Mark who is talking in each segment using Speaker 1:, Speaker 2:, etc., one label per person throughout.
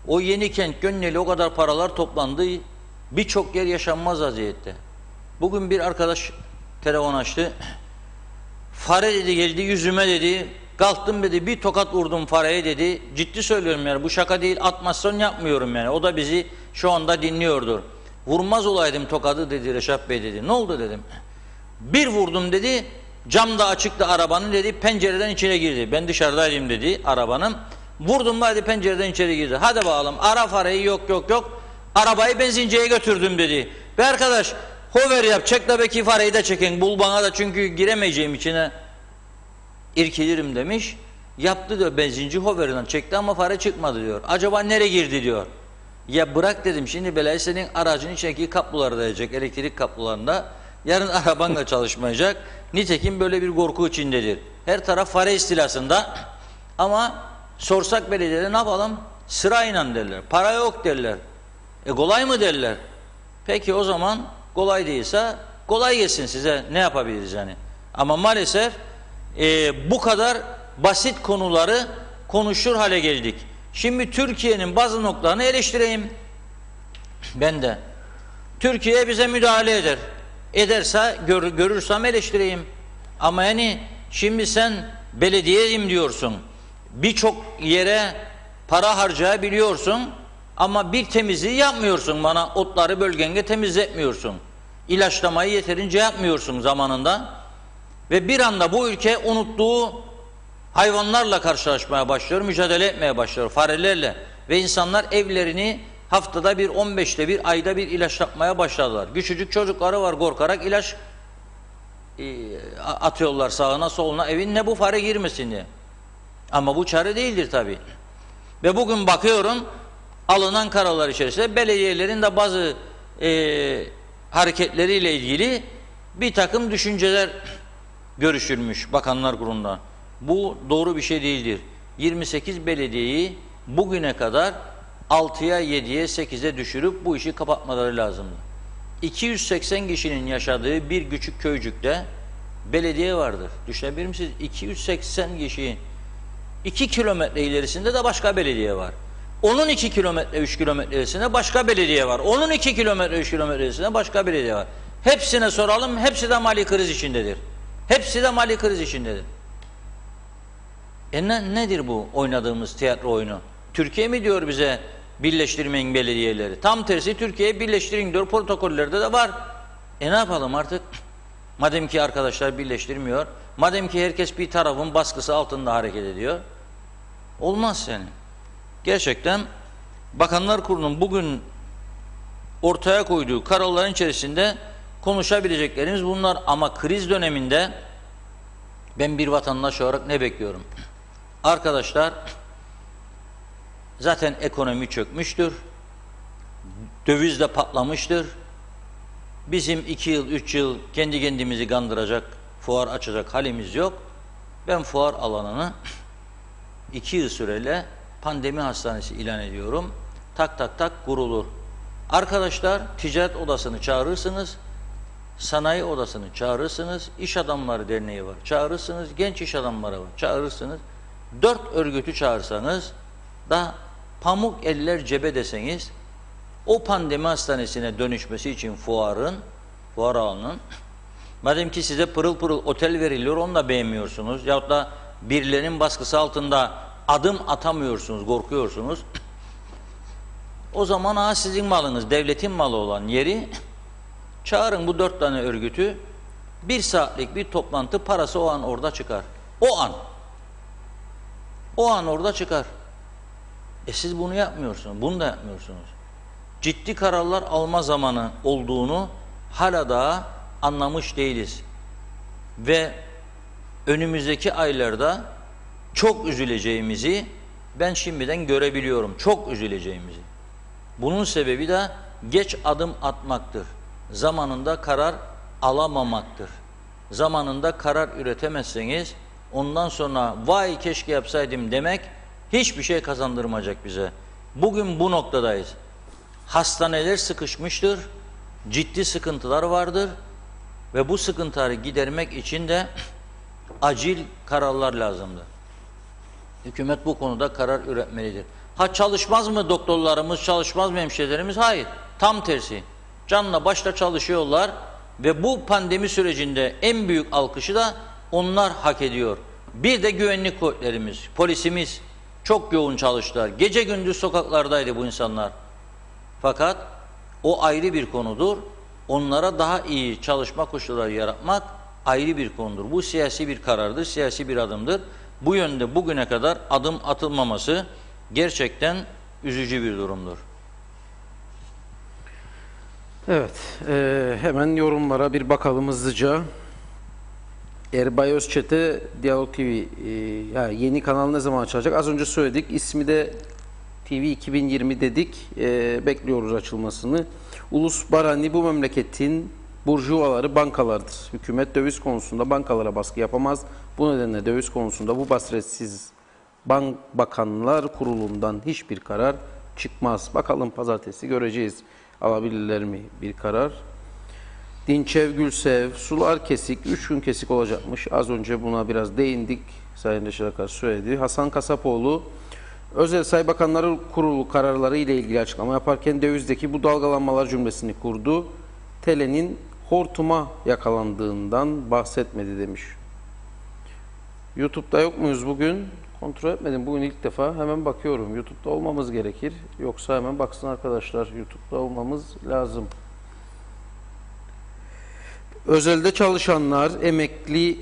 Speaker 1: O Yenikent Gönyeli o kadar paralar toplandı. Birçok yer yaşanmaz vaziyette. Bugün bir arkadaş telefon açtı. Fare dedi geldi yüzüme dedi. Kalktım dedi bir tokat vurdum fareye dedi. Ciddi söylüyorum yani bu şaka değil, atmasyon yapmıyorum yani. O da bizi şu anda dinliyordur. Vurmaz olaydım tokadı dedi Reşat Bey dedi. Ne oldu dedim. Bir vurdum dedi. Cam da açıktı arabanın dedi. Pencereden içeri girdi. Ben dışarıdaydım dedi arabanın. Vurdum hadi pencereden içeri girdi. Hadi bakalım ara fareyi yok. Arabayı benzinceye götürdüm dedi. Ve arkadaş hover yap çek de belki fareyi de çekin. Bul bana da çünkü giremeyeceğim içine. İrkilirim demiş. Yaptı diyor benzinci hoverden çekti ama fare çıkmadı diyor. Acaba nereye girdi diyor. Ya bırak dedim şimdi belki senin aracın içindeki kabloları dayayacak elektrik kablolarında. Yarın araban da çalışmayacak. Nitekim böyle bir korku içindedir. Her taraf fare istilasında. Ama sorsak belediyede ne yapalım? Sırayla derler. Para yok derler. Kolay mı derler? Peki o zaman kolay değilse kolay gelsin size ne yapabiliriz yani. Ama maalesef bu kadar basit konuları konuşur hale geldik. Şimdi Türkiye'nin bazı noktalarını eleştireyim. Ben de. Türkiye bize müdahale eder. Ederse görürsem eleştireyim. Ama yani şimdi sen belediyeyim diyorsun. Birçok yere para harcayabiliyorsun. Ama bir temizliği yapmıyorsun bana. Otları bölgende temizletmiyorsun. İlaçlamayı yeterince yapmıyorsun zamanında. Ve bir anda bu ülke unuttuğu hayvanlarla karşılaşmaya başlıyor, mücadele etmeye başlıyor, farelerle. Ve insanlar evlerini haftada bir, 15'te bir, ayda bir ilaçlatmaya başladılar. Küçücük çocukları var korkarak ilaç atıyorlar sağına soluna evin ne bu fare girmesin diye. Ama bu çare değildir tabii. Ve bugün bakıyorum alınan kararlar içerisinde belediyelerin de bazı hareketleriyle ilgili bir takım düşünceler görüşülmüş Bakanlar Kurulu'nda. Bu doğru bir şey değildir. 28 belediyeyi bugüne kadar 6'ya, 7'ye, 8'e düşürüp bu işi kapatmaları lazımdı. 280 kişinin yaşadığı bir küçük köycükte belediye vardır. Düşünebilir misiniz? 280 kişi 2 kilometre ilerisinde de başka belediye var. Onun 2 kilometre, 3 kilometre ilerisinde başka belediye var. Onun 2 kilometre, 3 kilometre ilerisinde başka belediye var. Hepsine soralım, hepsi de mali kriz içindedir. Hepsi de mali kriz içindedir. Nedir bu oynadığımız tiyatro oyunu? Türkiye mi diyor bize birleştirmeyin belediyeleri? Tam tersi Türkiye'yi birleştirin diyor, protokollerde de var. Ne yapalım artık? Madem ki arkadaşlar birleştirmiyor, madem ki herkes bir tarafın baskısı altında hareket ediyor, olmaz yani. Gerçekten Bakanlar Kurulu'nun bugün ortaya koyduğu kararların içerisinde konuşabileceklerimiz bunlar. Ama kriz döneminde ben bir vatandaş olarak ne bekliyorum? Arkadaşlar zaten ekonomi çökmüştür. Döviz de patlamıştır. Bizim 2 yıl, 3 yıl kendi kendimizi kandıracak, fuar açacak halimiz yok. Ben fuar alanını 2 yıl süreyle pandemi hastanesi ilan ediyorum. Tak tak tak kurulur. Arkadaşlar ticaret odasını çağırırsınız. Sanayi odasını çağırırsınız. İş Adamları Derneği var. Çağırırsınız. Genç iş adamları var. Çağırırsınız. 4 örgütü çağırsanız da pamuk eller cebe deseniz o pandemi hastanesine dönüşmesi için fuar alanının madem ki size pırıl pırıl otel veriliyor onu da beğenmiyorsunuz yahut da birilerinin baskısı altında adım atamıyorsunuz, korkuyorsunuz. O zaman sizin malınız, devletin malı olan yeri çağırın bu 4 tane örgütü. 1 saatlik bir toplantı parası o an orada çıkar. O an orada çıkar. Siz bunu yapmıyorsunuz. Bunu da yapmıyorsunuz. Ciddi kararlar alma zamanı olduğunu hala daha anlamış değiliz. Ve önümüzdeki aylarda çok üzüleceğimizi ben şimdiden görebiliyorum. Çok üzüleceğimizi. Bunun sebebi de geç adım atmaktır. Zamanında karar alamamaktır. Zamanında karar üretemezseniz ondan sonra vay keşke yapsaydım demek hiçbir şey kazandırmayacak bize. Bugün bu noktadayız. Hastaneler sıkışmıştır. Ciddi sıkıntılar vardır. Ve bu sıkıntıları gidermek için de acil kararlar lazımdır. Hükümet bu konuda karar üretmelidir. Ha çalışmaz mı doktorlarımız, çalışmaz mı hemşirelerimiz? Hayır. Tam tersi. Canla başla çalışıyorlar ve bu pandemi sürecinde en büyük alkışı da onlar hak ediyor. Bir de güvenlik kuvvetlerimiz, polisimiz çok yoğun çalıştılar. Gece gündüz sokaklardaydı bu insanlar. Fakat o ayrı bir konudur. Onlara daha iyi çalışma koşulları yaratmak ayrı bir konudur. Bu siyasi bir karardır, siyasi bir adımdır. Bu yönde bugüne kadar adım atılmaması gerçekten üzücü bir durumdur.
Speaker 2: Evet, hemen yorumlara bir bakalım hızlıca. Erbay Özçetin, Diyalog TV, yeni kanal ne zaman açılacak? Az önce söyledik, ismi de TV 2020 dedik, bekliyoruz açılmasını. Ulus Barani bu memleketin burjuvaları bankalardır. Hükümet döviz konusunda bankalara baskı yapamaz. Bu nedenle döviz konusunda bu basiretsiz bakanlar kurulundan hiçbir karar çıkmaz. Bakalım pazartesi göreceğiz. Alabilirler mi bir karar? Dinçev Gülsev, sular kesik, 3 gün kesik olacakmış. Az önce buna biraz değindik. Sayın Reşit Akar söyledi. Hasan Kasapoğlu, Özel Say Bakanları Kurulu kararları ile ilgili açıklama yaparken dövizdeki bu dalgalanmalar cümlesini kurdu. TL'nin hortuma yakalandığından bahsetmedi demiş. YouTube'da yok muyuz bugün? Kontrol etmedim. Bugün ilk defa hemen bakıyorum. YouTube'da olmamız gerekir. Yoksa hemen baksın arkadaşlar. YouTube'da olmamız lazım. Özelde çalışanlar, emekli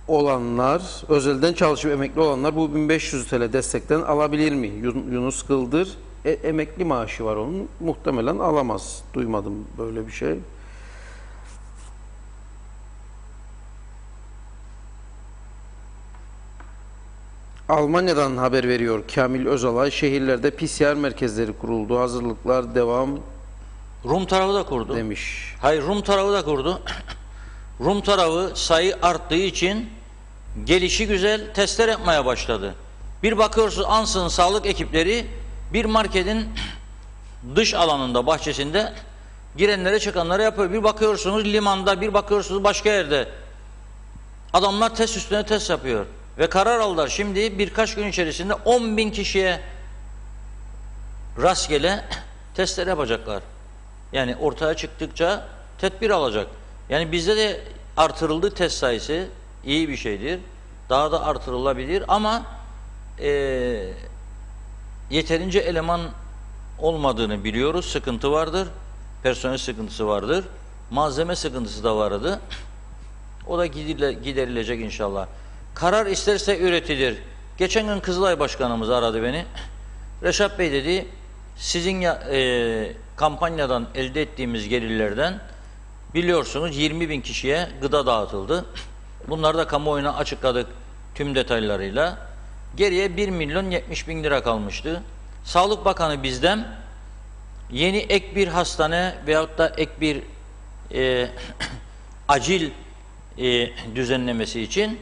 Speaker 2: olanlar, özelden çalışıp emekli olanlar bu 1500 TL destekten alabilir mi? Yunus Kıldır. Emekli maaşı var onun. Muhtemelen alamaz. Duymadım böyle bir şey. Almanya'dan haber veriyor Kamil Özalay. Şehirlerde PCR merkezleri kuruldu. Hazırlıklar devam
Speaker 1: Rum tarafı da kurdu.
Speaker 2: Demiş.
Speaker 1: Hayır, Rum tarafı da kurdu. Rum tarafı sayı arttığı için gelişi güzel testler yapmaya başladı. Bir bakıyorsunuz ansızın sağlık ekipleri bir marketin dış alanında, bahçesinde girenlere çıkanlara yapıyor. Bir bakıyorsunuz limanda, bir bakıyorsunuz başka yerde. Adamlar test üstüne test yapıyor. Ve karar aldılar. Şimdi birkaç gün içerisinde 10.000 kişiye rastgele testler yapacaklar. Yani ortaya çıktıkça tedbir alacak. Yani bizde de artırıldı test sayısı, iyi bir şeydir. Daha da artırılabilir ama yeterince eleman olmadığını biliyoruz. Sıkıntı vardır. Personel sıkıntısı vardır. Malzeme sıkıntısı da vardı. O da giderilecek inşallah. Karar isterse üretilir. Geçen gün Kızılay Başkanımız aradı beni. Reşat Bey dedi, sizin kampanyadan elde ettiğimiz gelirlerden biliyorsunuz 20.000 kişiye gıda dağıtıldı. Bunları da kamuoyuna açıkladık tüm detaylarıyla. Geriye 1.070.000 lira kalmıştı. Sağlık Bakanı bizden yeni ek bir hastane veyahut da ek bir acil düzenlemesi için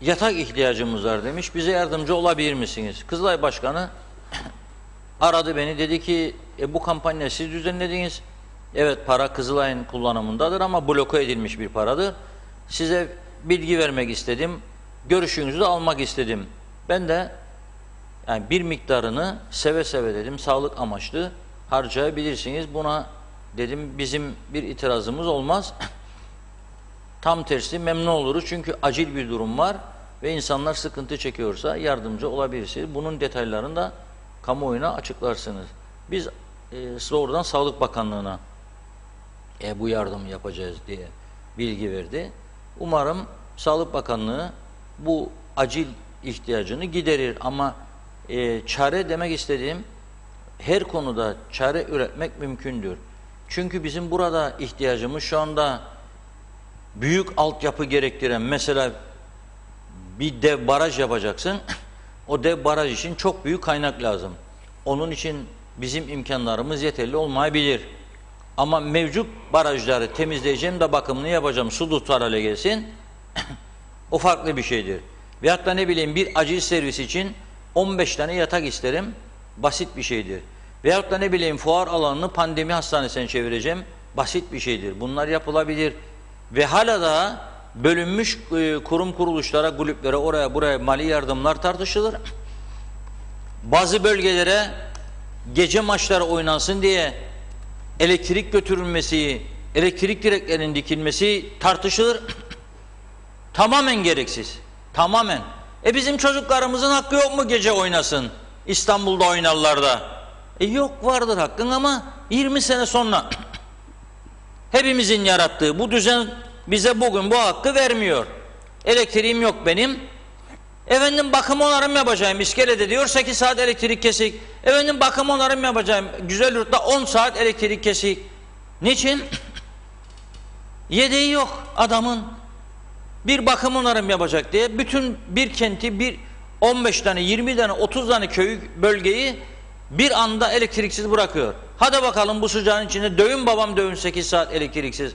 Speaker 1: yatak ihtiyacımız var demiş. Bize yardımcı olabilir misiniz? Kızılay Başkanı aradı beni. Dedi ki bu kampanyayı siz düzenlediniz. Evet, para Kızılay'ın kullanımındadır ama bloke edilmiş bir paradır. Size bilgi vermek istedim. Görüşünüzü de almak istedim. Ben de yani bir miktarını seve seve dedim. Sağlık amaçlı harcayabilirsiniz. Buna dedim bizim bir itirazımız olmaz. Tam tersi memnun oluruz. Çünkü acil bir durum var ve insanlar sıkıntı çekiyorsa yardımcı olabilirsiniz. Bunun detaylarını da kamuoyuna açıklarsınız. Biz doğrudan Sağlık Bakanlığı'na bu yardımı yapacağız diye bilgi verdi. Umarım Sağlık Bakanlığı bu acil ihtiyacını giderir ama çare demek istediğim her konuda çare üretmek mümkündür. Çünkü bizim burada ihtiyacımız şu anda büyük altyapı gerektiren, mesela bir dev baraj yapacaksın, o dev baraj için çok büyük kaynak lazım. Onun için bizim imkanlarımız yeterli olmayabilir. Ama mevcut barajları temizleyeceğim de bakımını yapacağım, su tutar hale gelsin, o farklı bir şeydir. Veyahut da ne bileyim bir acil servis için 15 tane yatak isterim, basit bir şeydir. Veyahut da ne bileyim fuar alanını pandemi hastanesine çevireceğim, basit bir şeydir. Bunlar yapılabilir. Ve hala da bölünmüş kurum kuruluşlara, kulüplere, oraya buraya mali yardımlar tartışılır. bazı bölgelere gece maçları oynansın diye elektrik götürülmesi, elektrik direklerinin dikilmesi tartışılır. Tamamen gereksiz. Tamamen. Bizim çocuklarımızın hakkı yok mu gece oynasın? İstanbul'da oynarlar da. Yok, vardır hakkın ama 20 sene sonra hepimizin yarattığı bu düzen bize bugün bu hakkı vermiyor. Elektriğim yok benim. Efendim bakım onarım yapacağım. İskelede diyor 8 saat elektrik kesik. Efendim bakım onarım yapacağım. Güzelyurt'ta 10 saat elektrik kesik. Niçin? Yedeği yok adamın. Bir bakım onarım yapacak diye bütün bir kenti, bir 15 tane, 20 tane, 30 tane köy bölgeyi bir anda elektriksiz bırakıyor. Hadi bakalım bu sıcağın içinde dövün babam dövün 8 saat elektriksiz.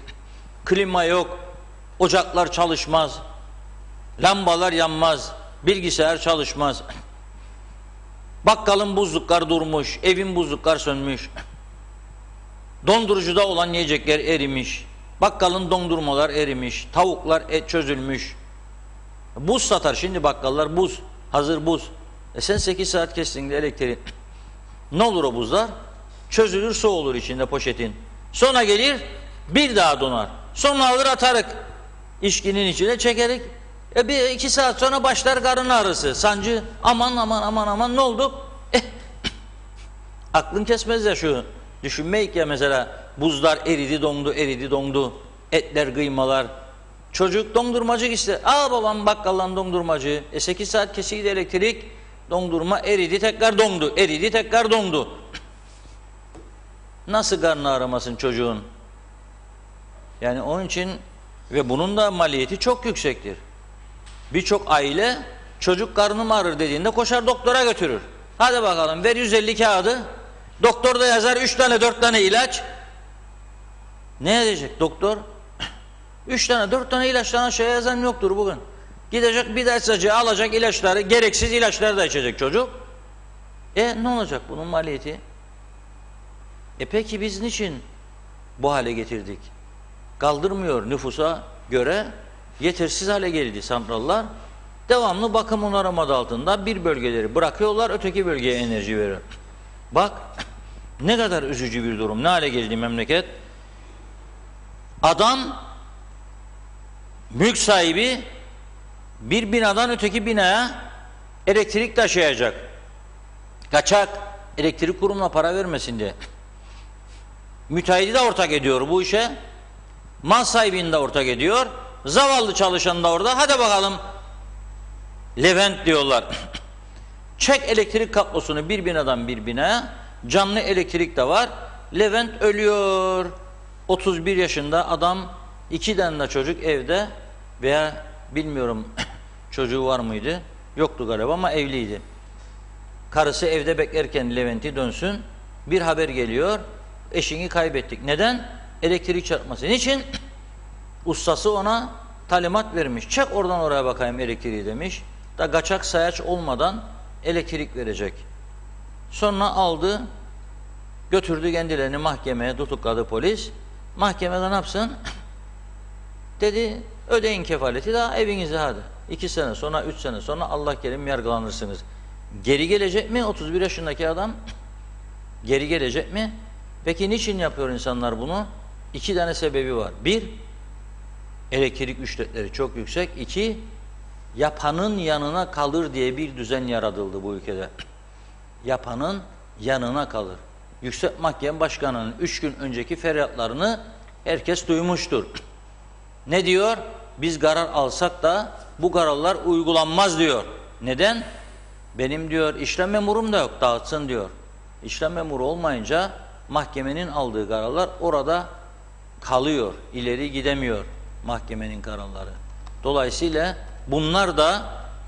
Speaker 1: Klima yok, ocaklar çalışmaz, lambalar yanmaz, bilgisayar çalışmaz. Bakkalın buzluklar durmuş, evin buzluklar sönmüş. Dondurucuda olan yiyecekler erimiş. Bakkalın dondurmalar erimiş, tavuklar çözülmüş. Buz satar şimdi bakkallar, buz, hazır buz. Sen 8 saat kestin elektriği. Ne olur o buzlar? Çözülür, su olur içinde poşetin. Sonra gelir, bir daha donar. Sonra alır atarık. İçkinin içine çekerek. Bir 2 saat sonra başlar karın ağrısı, sancı. Aman aman aman aman ne oldu? Aklın kesmez ya şu. Düşünmeyik ya mesela buzlar eridi dondu, eridi dondu. Etler, kıymalar. Çocuk dondurmacı ister. Babam bakkaldan dondurmacı. 8 saat kesildi elektrik. Dondurma eridi tekrar dondu. Eridi tekrar dondu. Nasıl karnı ağrımasın çocuğun? Yani onun için ve bunun da maliyeti çok yüksektir. Birçok aile çocuk karnım ağrır dediğinde koşar doktora götürür. Hadi bakalım ver 150 kağıdı. Doktor da yazar 3 tane 4 tane ilaç. Ne edecek doktor? 3 tane 4 tane ilaçtan aşağıya yazan yoktur bugün. Gidecek bir eczacı alacak ilaçları, gereksiz ilaçları da içecek çocuk. Ne olacak bunun maliyeti? Peki biz niçin bu hale getirdik? Kaldırmıyor nüfusa göre, yetersiz hale geldi santrallar. Devamlı bakım onarım adı altında bir bölgeleri bırakıyorlar, öteki bölgeye enerji veriyor. Bak ne kadar üzücü bir durum, ne hale geldi memleket. Adam, mülk sahibi bir binadan öteki binaya elektrik taşıyacak. Kaçak, elektrik kurumuna para vermesin diye. Müteahhidi de ortak ediyor bu işe. Mal sahibini de ortak ediyor. Zavallı çalışan da orada. Hadi bakalım Levent diyorlar. Çek elektrik kablosunu bir binadan bir binaya. Canlı elektrik de var. Levent ölüyor. 31 yaşında adam, 2 tane de çocuk evde veya bilmiyorum çocuğu var mıydı? Yoktu galiba ama evliydi. Karısı evde beklerken Levent'i dönsün. Bir haber geliyor. Eşini kaybettik. Neden? Elektrik çarpması. Niçin? Ustası ona talimat vermiş. Çek oradan oraya bakayım elektriği demiş. Da kaçak sayaç olmadan elektrik verecek. Sonra aldı, götürdü kendilerini mahkemeye, tutukladı polis. Mahkemede ne yapsın? Dedi, ödeyin kefaleti daha evinize hadi. 2 sene sonra, 3 sene sonra Allah kerim yargılanırsınız. Geri gelecek mi 31 yaşındaki adam? Geri gelecek mi? Peki niçin yapıyor insanlar bunu? 2 tane sebebi var. 1, elektrik ücretleri çok yüksek. 2, yapanın yanına kalır diye bir düzen yaratıldı bu ülkede. Yapanın yanına kalır. Yüksek Mahkeme Başkanı'nın 3 gün önceki feryatlarını herkes duymuştur. Ne diyor? Biz karar alsak da bu kararlar uygulanmaz diyor. Neden? Benim diyor işlem memurum da yok, dağıtsın diyor. İşlem memuru olmayınca mahkemenin aldığı kararlar orada kalıyor, ileri gidemiyor mahkemenin kararları. Dolayısıyla bunlar da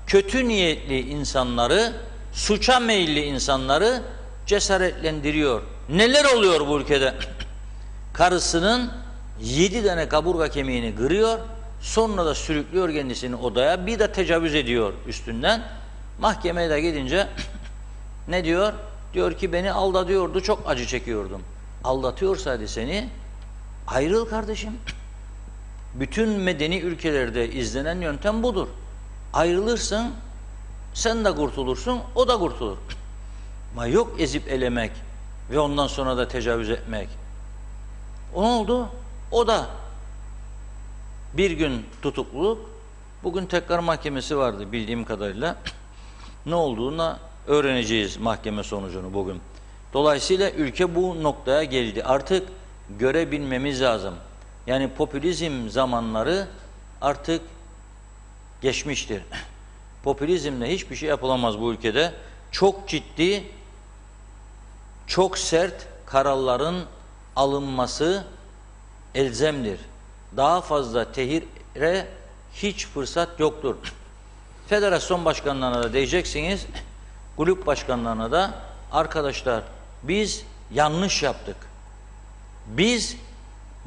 Speaker 1: kötü niyetli insanları, suça meyilli insanları cesaretlendiriyor. Neler oluyor bu ülkede? Karısının 7 tane kaburga kemiğini kırıyor, sonra da sürüklüyor kendisini odaya, bir de tecavüz ediyor üstünden. Mahkemeye de gidince ne diyor? Diyor ki beni aldatıyordu, çok acı çekiyordum. Aldatıyorsaydı seni, ayrıl kardeşim. Bütün medeni ülkelerde izlenen yöntem budur. Ayrılırsın, sen de kurtulursun, o da kurtulur. Ama yok ezip elemek ve ondan sonra da tecavüz etmek. O ne oldu? O da bir gün tutukluluk, bugün tekrar mahkemesi vardı bildiğim kadarıyla. Ne olduğunu öğreneceğiz mahkeme sonucunu bugün. Dolayısıyla ülke bu noktaya geldi. Artık görebilmemiz lazım. Yani popülizm zamanları artık geçmiştir. Popülizmle hiçbir şey yapılamaz bu ülkede. Çok ciddi, çok sert kararların alınması elzemdir. Daha fazla tehire hiç fırsat yoktur. Federasyon başkanlarına da diyeceksiniz, kulüp başkanlarına da arkadaşlar biz yanlış yaptık. Biz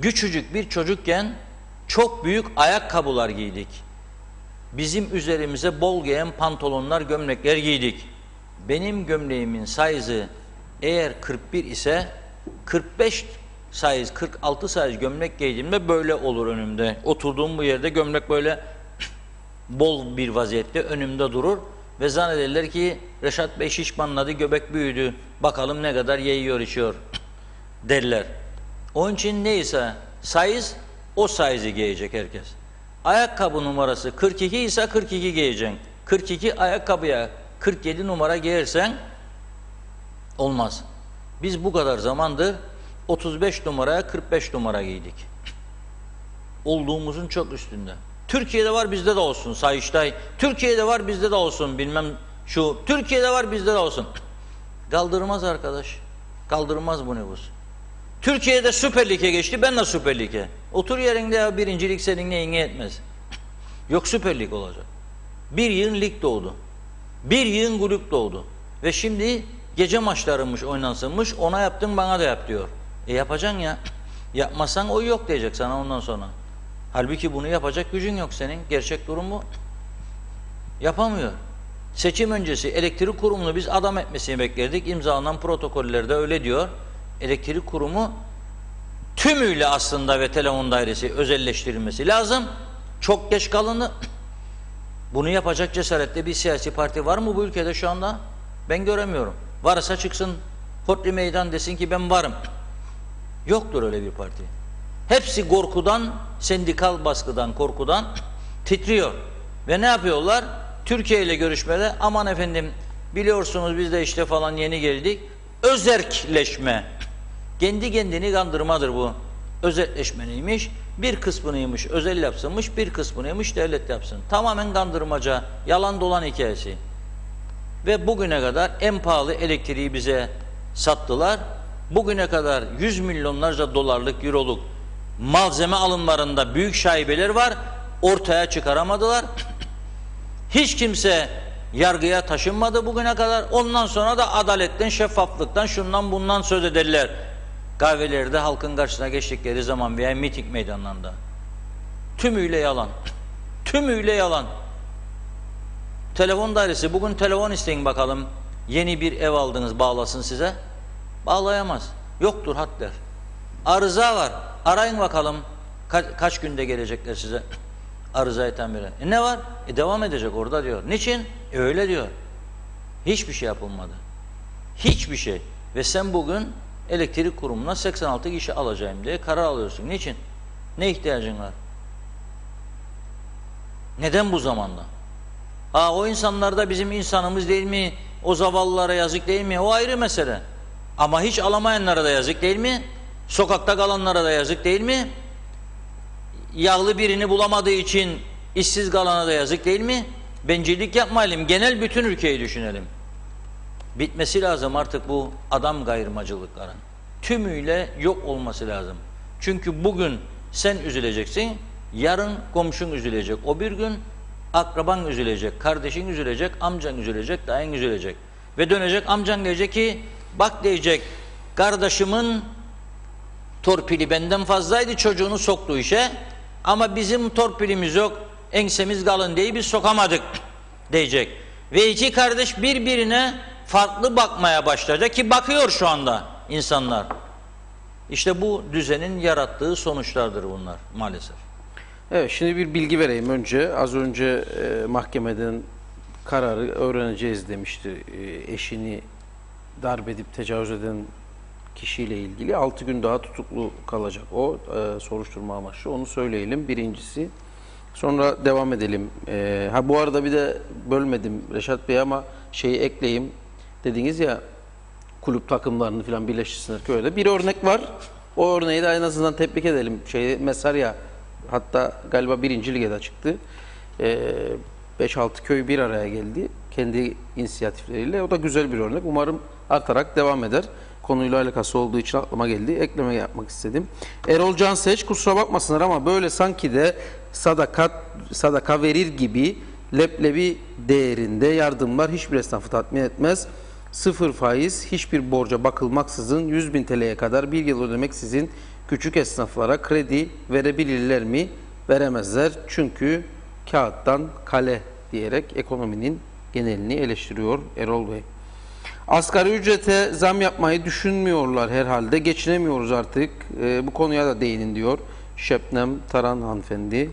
Speaker 1: küçücük bir çocukken çok büyük ayakkabılar giydik. Bizim üzerimize bol giyen pantolonlar, gömlekler giydik. Benim gömleğimin size'ı eğer 41 ise 45 size, 46 size gömlek giydiğimde böyle olur önümde. Oturduğum bu yerde gömlek böyle bol bir vaziyette önümde durur ve zannederler ki Reşat Bey şişmanladı, göbek büyüdü, bakalım ne kadar yiyor içiyor derler. Onun için neyse size, o size'i giyecek herkes. Ayakkabı numarası 42 ise 42 giyeceksin. 42 ayakkabıya 47 numara giyersen olmaz. Biz bu kadar zamandır 35 numaraya 45 numara giydik. Olduğumuzun çok üstünde. Türkiye'de var bizde de olsun Sayıştay. Türkiye'de var bizde de olsun bilmem şu. Türkiye'de var bizde de olsun. Kaldırmaz arkadaş. Kaldırmaz bu nüfus. Türkiye'de Süper Lig'e geçti, ben de Süper Lig'e. Otur yerinde ya, birincilik senin neyine yetmez. Yok Süper Lig olacak. Bir yığın lig doğdu. Bir yığın kulüp doğdu. Ve şimdi gece maçlarıymış oynansınmış, ona yaptın bana da yap diyor. Yapacaksın ya. Yapmazsan o yok diyecek sana ondan sonra. Halbuki bunu yapacak gücün yok senin. Gerçek durum bu. Yapamıyor. Seçim öncesi elektrik kurumunu biz adam etmesini beklerdik. İmzalanan protokollerde öyle diyor. Elektrik kurumu tümüyle aslında ve telefon dairesi özelleştirilmesi lazım. Çok geç kalındı. Bunu yapacak cesarette bir siyasi parti var mı bu ülkede şu anda? Ben göremiyorum. Varsa çıksın Hodri Meydan desin ki ben varım. Yoktur öyle bir parti. Hepsi korkudan, sendikal baskıdan, korkudan titriyor. Ve ne yapıyorlar? Türkiye ile görüşmede aman efendim biliyorsunuz biz de işte falan yeni geldik. Özerkleşme. Kendi kendini kandırmadır bu. Özelleşme neymiş? Bir kısmınıymış özel yapsınmış, bir kısmınıymış devlet yapsın. Tamamen kandırmaca, yalan dolan hikayesi. Ve bugüne kadar en pahalı elektriği bize sattılar. Bugüne kadar 100 milyonlarca dolarlık, euroluk malzeme alımlarında büyük şaibeler var. Ortaya çıkaramadılar. Hiç kimse yargıya taşınmadı bugüne kadar. Ondan sonra da adaletten, şeffaflıktan, şundan bundan söz ederler. Kahvelerde halkın karşısına geçtikleri zaman veya miting meydanlarında. Tümüyle yalan. Tümüyle yalan. Telefon dairesi, bugün telefon isteyin bakalım. Yeni bir ev aldınız, bağlasın size. Bağlayamaz. Yoktur hat der. Arıza var. Arayın bakalım. Kaç günde gelecekler size arızayı tamire. Ne var? Devam edecek orada diyor. Niçin? Öyle diyor. Hiçbir şey yapılmadı. Hiçbir şey. Ve sen bugün elektrik kurumuna 86 kişi alacağım diye karar alıyorsun. Niçin? Ne ihtiyacın var? Neden bu zamanda? O insanlar da bizim insanımız değil mi? O zavallılara yazık değil mi? O ayrı mesele. Ama hiç alamayanlara da yazık değil mi? Sokakta kalanlara da yazık değil mi? Yağlı birini bulamadığı için işsiz kalana da yazık değil mi? Bencillik yapmayalım. Genel bütün ülkeyi düşünelim. Bitmesi lazım artık bu adam kayırmacılıkların. Tümüyle yok olması lazım. Çünkü bugün sen üzüleceksin, yarın komşun üzülecek. O bir gün akraban üzülecek, kardeşin üzülecek, amcan üzülecek, dayın üzülecek. Ve dönecek amcan diyecek ki bak diyecek kardeşimin torpili benden fazlaydı, çocuğunu soktu işe ama bizim torpilimiz yok, ensemiz kalın diye biz sokamadık diyecek. Ve iki kardeş birbirine farklı bakmaya başlayacak ki bakıyor şu anda insanlar. İşte bu düzenin yarattığı sonuçlardır bunlar maalesef.
Speaker 2: Evet, şimdi bir bilgi vereyim önce. Az önce mahkemeden kararı öğreneceğiz demişti. Eşini darp edip tecavüz eden kişiyle ilgili 6 gün daha tutuklu kalacak. O soruşturma amaçlı. Onu söyleyelim birincisi. Sonra devam edelim. Bu arada bir de bölmedim Reşat Bey ama şeyi ekleyeyim. Dediniz ya kulüp takımlarını falan birleştirsinler köyde. Bir örnek var. O örneği de en azından tebrik edelim. Mesarya hatta galiba 1. lige de çıktı. 5-6 köy bir araya geldi. Kendi inisiyatifleriyle. O da güzel bir örnek. Umarım artarak devam eder. Konuyla alakası olduğu için aklıma geldi. Ekleme yapmak istedim. Erol Canseç kusura bakmasınlar ama böyle sanki de sadaka verir gibi leblebi değerinde yardımlar hiçbir esnafı tatmin etmez. 0 faiz, hiçbir borca bakılmaksızın 100.000 TL'ye kadar bir yıl ödemeksizin küçük esnaflara kredi verebilirler mi? Veremezler. Çünkü kağıttan kale diyerek ekonominin genelini eleştiriyor Erol Bey. Asgari ücrete zam yapmayı düşünmüyorlar herhalde. Geçinemiyoruz artık. Bu konuya da değinin diyor Şebnem Taran hanımefendi.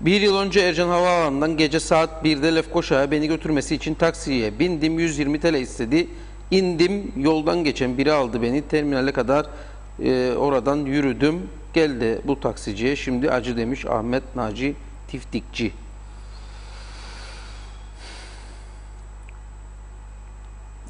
Speaker 2: Bir yıl önce Ercan Havaalanı'ndan gece saat 1'de Lefkoşa'ya beni götürmesi için taksiye bindim. 120 TL istedi. İndim. Yoldan geçen biri aldı beni. Terminale kadar oradan yürüdüm. Geldi bu taksiciye. Şimdi acı demiş Ahmet Naci Tiftikçi.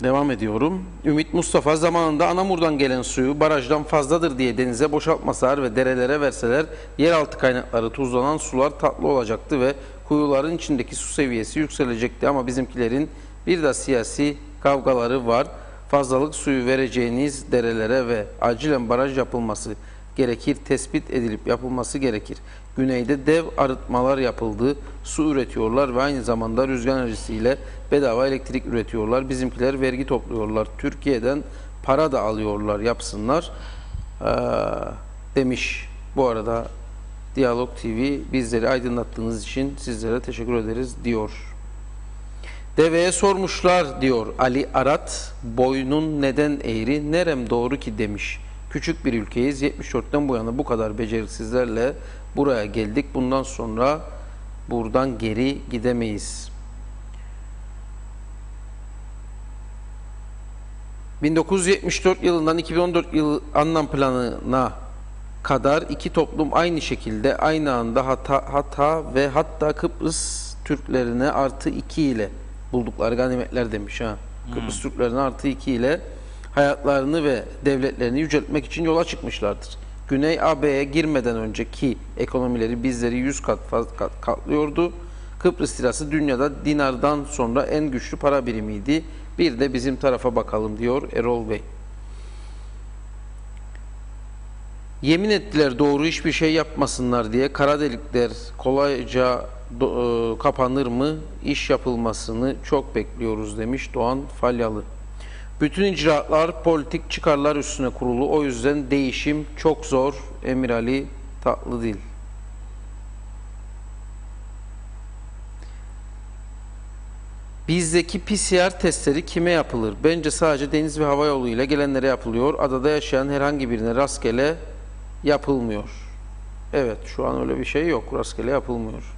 Speaker 2: Devam ediyorum. Ümit Mustafa zamanında Anamur'dan gelen suyu barajdan fazladır diye denize boşaltmasalar ve derelere verseler yeraltı kaynakları tuzlanan sular tatlı olacaktı ve kuyuların içindeki su seviyesi yükselecekti ama bizimkilerin bir de siyasi kavgaları var. Fazlalık suyu vereceğiniz derelere ve acilen baraj yapılması gerekir, tespit edilip yapılması gerekir. Güneyde dev arıtmalar yapıldı, su üretiyorlar ve aynı zamanda rüzgar enerjisiyle bedava elektrik üretiyorlar. Bizimkiler vergi topluyorlar, Türkiye'den para da alıyorlar, yapsınlar demiş. Bu arada Diyalog TV bizleri aydınlattığınız için sizlere teşekkür ederiz diyor. Deveye sormuşlar diyor Ali Arat, boynun neden eğri, nerem doğru ki demiş. Küçük bir ülkeyiz. 74'ten bu yana bu kadar beceriksizlerle buraya geldik. Bundan sonra buradan geri gidemeyiz. 1974 yılından 2014 yılı anlam planına kadar iki toplum aynı şekilde aynı anda hatta Kıbrıs Türklerine artı 2 ile buldukları ganimetler demiş ha. Kıbrıs Türklerine artı 2 ile hayatlarını ve devletlerini yüceltmek için yola çıkmışlardır. Güney AB'ye girmeden önceki ekonomileri bizleri 100 kat fazla katlıyordu. Kıbrıs lirası dünyada dinardan sonra en güçlü para birimiydi. Bir de bizim tarafa bakalım diyor Erol Bey. Yemin ettiler doğru hiçbir şey yapmasınlar diye. Kara delikler kolayca kapanır mı? İş yapılmasını çok bekliyoruz demiş Doğan Falyalı. Bütün icraatlar politik çıkarlar üstüne kurulu. O yüzden değişim çok zor. Emir Ali Tatlıdil. Bizdeki PCR testleri kime yapılır? Bence sadece deniz ve hava yoluyla gelenlere yapılıyor. Adada yaşayan herhangi birine rastgele yapılmıyor. Evet, şu an öyle bir şey yok. Rastgele yapılmıyor.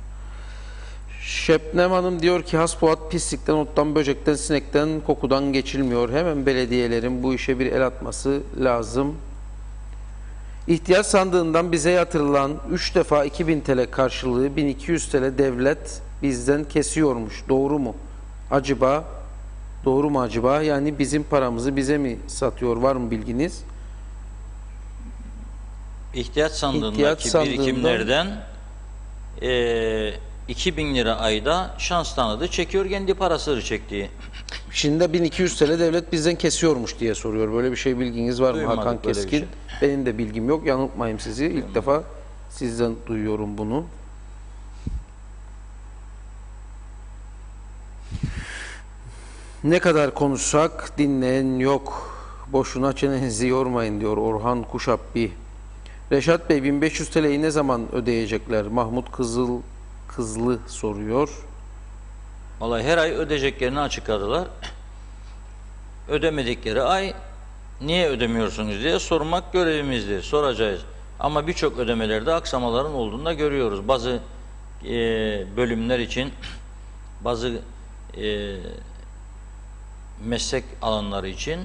Speaker 2: Şebnem Hanım diyor ki hasbuhat pislikten, ottan, böcekten, sinekten, kokudan geçilmiyor. Hemen belediyelerin bu işe bir el atması lazım. İhtiyaç sandığından bize yatırılan 3 defa 2000 TL karşılığı 1200 TL devlet bizden kesiyormuş. Doğru mu? Acaba doğru mu acaba? Yani bizim paramızı bize mi satıyor? Var mı bilginiz?
Speaker 1: İhtiyaç sandığındaki birikimlerden 2000 lira ayda şans tanıdı. Çekiyor kendi parasını çektiği.
Speaker 2: Şimdi 1200 TL devlet bizden kesiyormuş diye soruyor. Böyle bir şey bilginiz var mı Hakan Keskin? Şey. Benim de bilgim yok. Yanıltmayayım sizi. İlk defa sizden duyuyorum bunu. Ne kadar konuşsak dinleyen yok. Boşuna çenenizi yormayın diyor Orhan Kuşapbi. Reşat Bey 1500 TL'yi ne zaman ödeyecekler? Mahmut Kızlı soruyor.
Speaker 1: Vallahi her ay ödeyeceklerini açıkladılar. Ödemedikleri ay niye ödemiyorsunuz diye sormak görevimizdir. Soracağız. Ama birçok ödemelerde aksamaların olduğunu da görüyoruz. Bazı bölümler için bazı meslek alanları için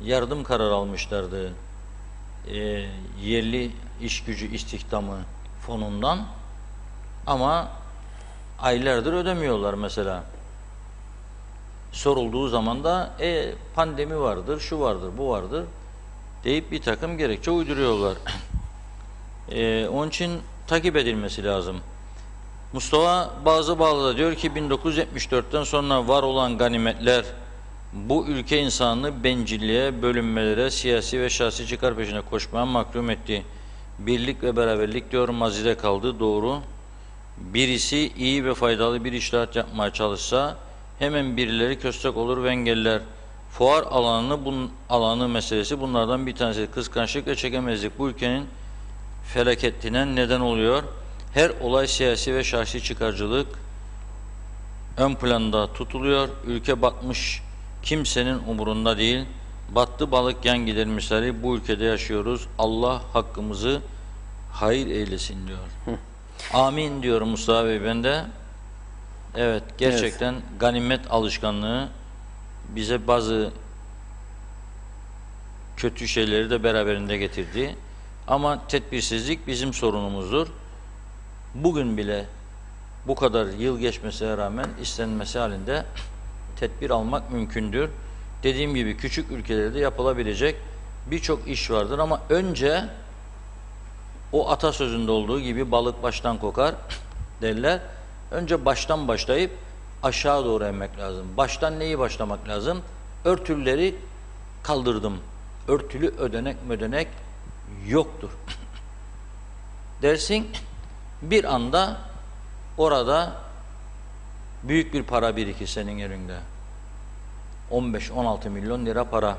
Speaker 1: yardım kararı almışlardı. Yerli iş gücü istihdamı fonundan, ama aylardır ödemiyorlar mesela. Sorulduğu zaman da pandemi vardır, şu vardır, bu vardır deyip bir takım gerekçe uyduruyorlar. Onun için takip edilmesi lazım. Mustafa Bağlı'da diyor ki 1974'ten sonra var olan ganimetler bu ülke insanını bencilliğe, bölünmelere, siyasi ve şahsi çıkar peşine koşmaya mahkum etti. Birlik ve beraberlik diyor mazide kaldı, doğru. Birisi iyi ve faydalı bir iştahat yapmaya çalışsa hemen birileri köstek olur ve engeller. Fuar alanı meselesi bunlardan bir tanesi. Kıskançlık ve çekemezlik bu ülkenin felaketine neden oluyor. Her olay siyasi ve şahsi çıkarcılık ön planda tutuluyor. Ülke batmış, kimsenin umurunda değil. Battı balık yan gider misali bu ülkede yaşıyoruz. Allah hakkımızı hayır eylesin diyor. Amin diyorum Mustafa Bey ben de. Evet, gerçekten ganimet alışkanlığı bize bazı kötü şeyleri de beraberinde getirdi. Ama tedbirsizlik bizim sorunumuzdur. Bugün bile bu kadar yıl geçmesine rağmen istenmesi halinde tedbir almak mümkündür. Dediğim gibi küçük ülkelerde yapılabilecek birçok iş vardır ama önce o atasözünde olduğu gibi balık baştan kokar derler. Önce baştan başlayıp aşağı doğru inmek lazım. Baştan neyi başlamak lazım? Örtülleri kaldırdım. Örtülü ödenek yoktur. Dersin bir anda orada büyük bir para birikir senin elinde. 15-16 milyon lira para.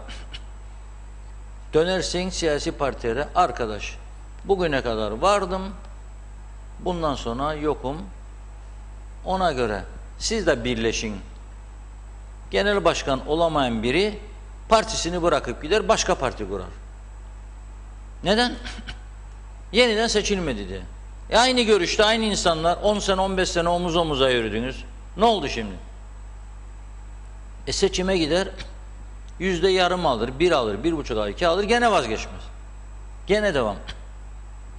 Speaker 1: Dönersin siyasi partilere, arkadaş bugüne kadar vardım, bundan sonra yokum. Ona göre siz de birleşin. Genel başkan olamayan biri partisini bırakıp gider, başka parti kurar. Neden? Yeniden seçilmedi diye. Aynı görüşte aynı insanlar 10 sene 15 sene omuz omuza yürüdünüz. Ne oldu şimdi? Seçime gider, %yarım alır, 1 alır, 1,5 alır, 2 alır, gene vazgeçmez. Gene devam.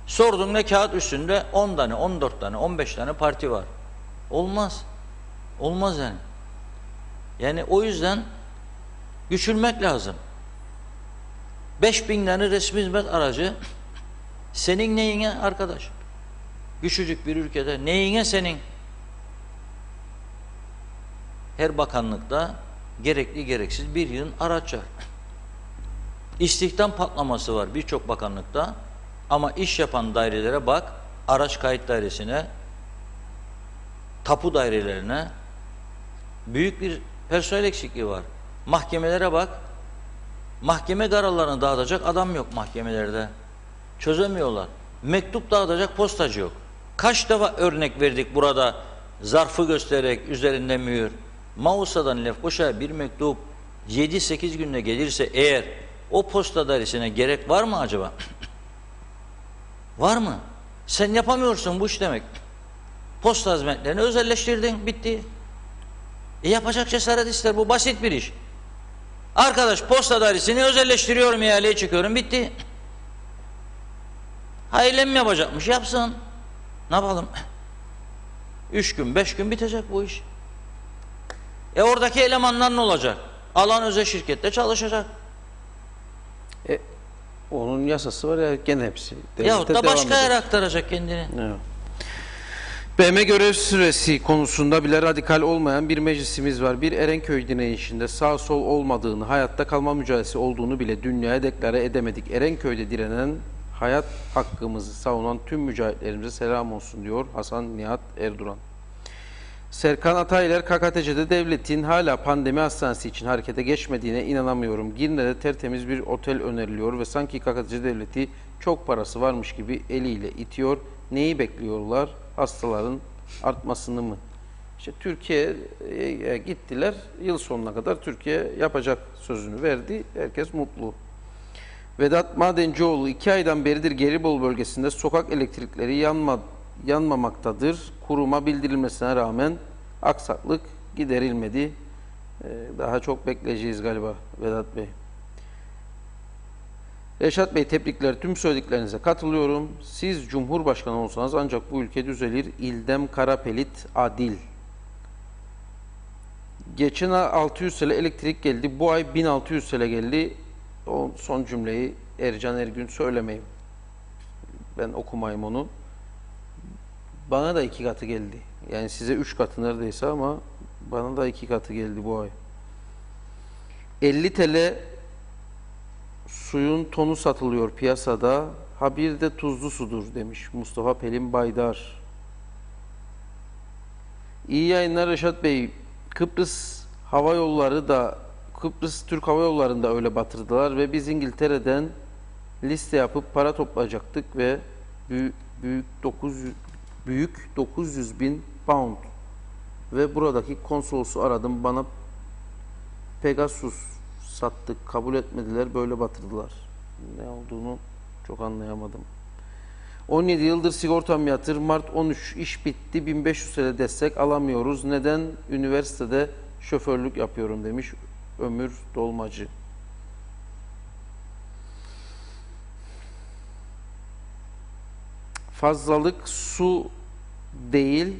Speaker 1: Sorduğunda kağıt üstünde 10 tane, 14 tane, 15 tane parti var. Olmaz. Olmaz yani. Yani o yüzden güçülmek lazım. 5.000 tane resmi hizmet aracı senin neyine arkadaş? Küçücük bir ülkede neyine senin? Her bakanlıkta gerekli gereksiz bir yığın araç var. İstihdam patlaması var birçok bakanlıkta ama iş yapan dairelere bak, araç kayıt dairesine, tapu dairelerine büyük bir personel eksikliği var. Mahkemelere bak, mahkeme kararlarını dağıtacak adam yok mahkemelerde. Çözemiyorlar. Mektup dağıtacak postacı yok. Kaç defa örnek verdik burada zarfı göstererek üzerinde mühür. Mausa'dan Lefkoşa'ya bir mektup 7-8 günde gelirse eğer o posta dairesine gerek var mı acaba? Var mı? Sen yapamıyorsun bu iş demek. Posta hizmetlerini özelleştirdin, bitti. Yapacak cesaret ister, bu basit bir iş. Arkadaş posta dairesini özelleştiriyorum, ihaleye çıkıyorum, bitti. Haylem yapacakmış, yapsın. Ne yapalım? 3 gün, 5 gün bitecek bu iş. Oradaki elemanlar ne olacak? Alan özel şirkette çalışacak.
Speaker 2: Onun yasası var ya, gene hepsi.
Speaker 1: Yahut da başka yere aktaracak kendini.
Speaker 2: Evet. BM görev süresi konusunda bile radikal olmayan bir meclisimiz var. Bir Erenköy dinayişinde sağ sol olmadığını, hayatta kalma mücadelesi olduğunu bile dünyaya deklare edemedik. Erenköy'de direnen, hayat hakkımızı savunan tüm mücahitlerimize selam olsun diyor Hasan Nihat Erduran. Serkan Atayler, KKTC'de devletin hala pandemi hastanesi için harekete geçmediğine inanamıyorum. Girne'de tertemiz bir otel öneriliyor ve sanki KKTC devleti çok parası varmış gibi eliyle itiyor. Neyi bekliyorlar? Hastaların artmasını mı? İşte Türkiye'ye gittiler. Yıl sonuna kadar Türkiye yapacak sözünü verdi. Herkes mutlu. Vedat Madencioğlu 2 aydan beridir Gelibolu bölgesinde sokak elektrikleri yanmamaktadır. Kuruma bildirilmesine rağmen aksaklık giderilmedi Daha çok bekleyeceğiz galiba Vedat Bey. Reşat Bey, tebrikler. Tüm söylediklerinize katılıyorum. Siz Cumhurbaşkanı olsanız ancak bu ülke düzelir. İldem Karapelit Adil. Geçen ay 600 TL elektrik geldi. Bu ay 1600 TL geldi. O son cümleyi Ercan Ergün söylemeyeyim. Ben okumayayım onu. Bana da 2 katı geldi. Yani size 3 katı neredeyse ama bana da 2 katı geldi bu ay. 50 TL suyun tonu satılıyor piyasada. Ha bir de tuzlu sudur demiş Mustafa Pelin Baydar. İyi yayınlar Reşat Bey. Kıbrıs Türk Hava Yolları'nda öyle batırdılar ve biz İngiltere'den liste yapıp para toplayacaktık ve büyük 900 bin pound ve buradaki konsolosu aradım, bana Pegasus sattık, kabul etmediler, böyle batırdılar. Ne olduğunu çok anlayamadım. 17 yıldır sigortam yatır. Mart 13 iş bitti. 1500 TL destek alamıyoruz. Neden? Üniversitede şoförlük yapıyorum demiş Ömür Dolmacı. Fazlalık su değil,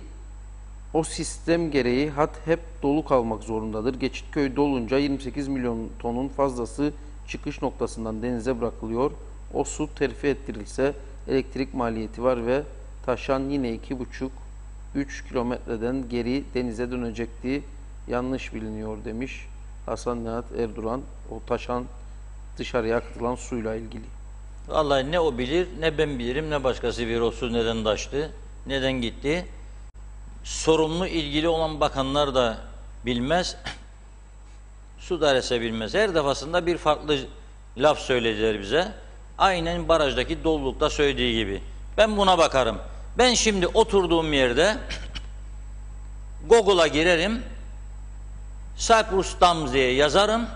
Speaker 2: o sistem gereği hat hep dolu kalmak zorundadır. Geçitköy dolunca 28 milyon tonun fazlası çıkış noktasından denize bırakılıyor. O su terfi ettirilse elektrik maliyeti var ve taşan yine 2,5-3 kilometreden geri denize dönecekti. Yanlış biliniyor demiş Hasan Nihat Erduran. O taşan dışarıya akıtılan suyla ilgili.
Speaker 1: Vallahi ne o bilir, ne ben bilirim, ne başkası bilir o su neden taştı, neden gitti. Sorumlu, ilgili olan bakanlar da bilmez. Su dairesi bilmez. Her defasında bir farklı laf söylediler bize. Aynen barajdaki dolulukta söylediği gibi. Ben buna bakarım. Ben şimdi oturduğum yerde Google'a girerim. Cyprus Dams diye yazarım.